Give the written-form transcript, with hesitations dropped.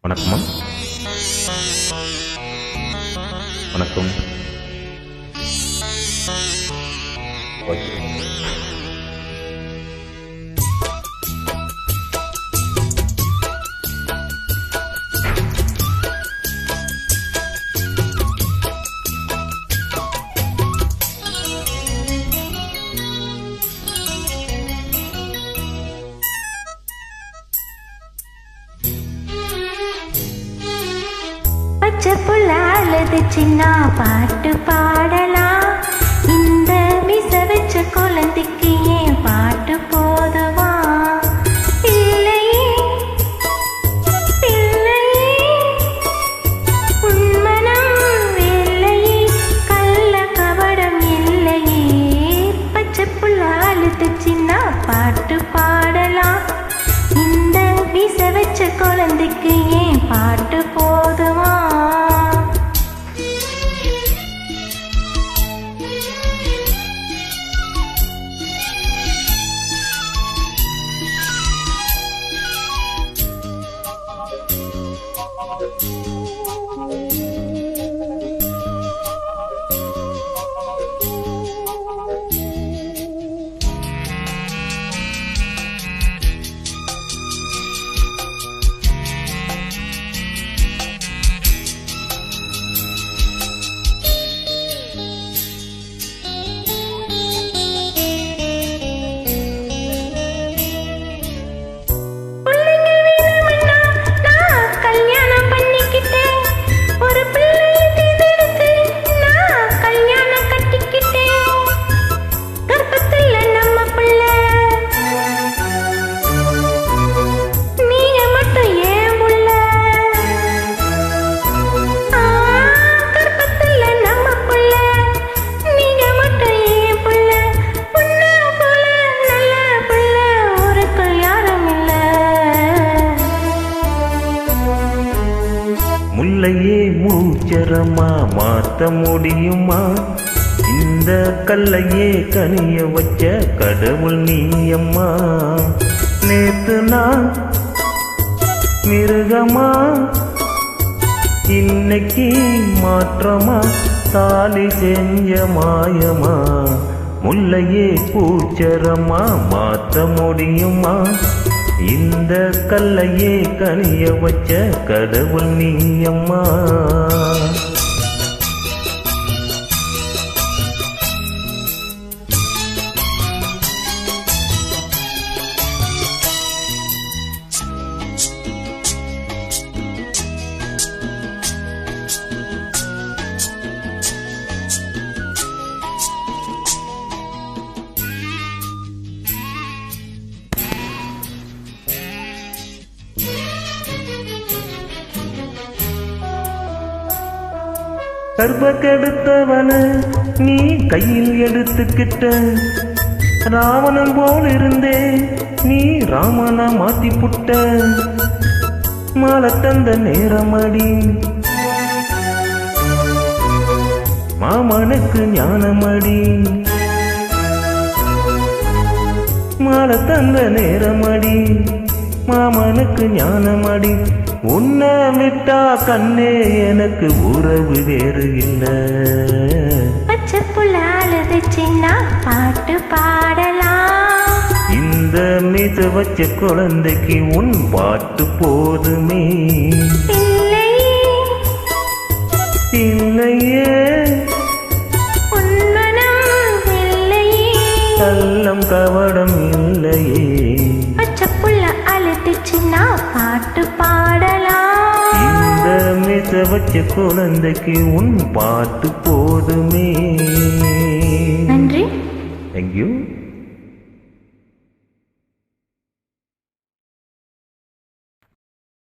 வணக்கம்மா. வணக்கம். ஓகே. பச்சை புள்ள அழுது சின்ன பாட்டு பாடலாம். இந்த மிச வச்ச குழந்தைக்கு ஏன் பாட்டு போதுவா? இல்லையே இல்லையே உண்மனம் இல்லையே, கள்ள கபடம் இல்லையே. பச்சை புள்ள அழுது சின்ன பாட்டு பாடலாம். இந்த மிச வச்ச குழந்தைக்கு ஏன் பாட்டு போதுமா? முல்லையே மூச்சரமா மாத்த முடியுமா? இந்த கல்லையே கனிய வச்ச கடவுள் நீயம்மா. நேத்து நான் மிருகமா, இன்னைக்கு மாற்றமா, தாலி செஞ்ச மாயமா. முல்லையே பூச்சரமா மாத்த முடியுமா? இந்த கல்லையே கனிய வச்ச கடவுள் நீயம்மா. கர்ப்பக்கெடுத்தவன நீ கையில் எடுத்துக்கிட்ட, ராவணன் போல் இருந்தே நீ ராமனா மாத்தி புட்ட. மாலை தந்த நேரமடி மாமனுக்கு ஞானமடி. மாலை தந்த நேரமடி மாமனுக்கு ஞானமடி. உன்னை விட்டா கண்ணே எனக்கு உறவு வேறு இல்லை. பச்சை புள்ள அழுது சின்ன பாட்டு பாடலாம். இந்த மீச வச்ச குழந்தைக்கு உன் பாட்டு போதுமே. இல்லையே உண்மனம் இல்லையே, கள்ளம் கவடம் இல்லையே. பச்சை புள்ள அழுது சின்ன பாட்டு பாடலாம். இந்த மீச வச்ச குழந்தைக்கு உன் பாட்டு போதுமே. நன்றி. தேங்க்யூ.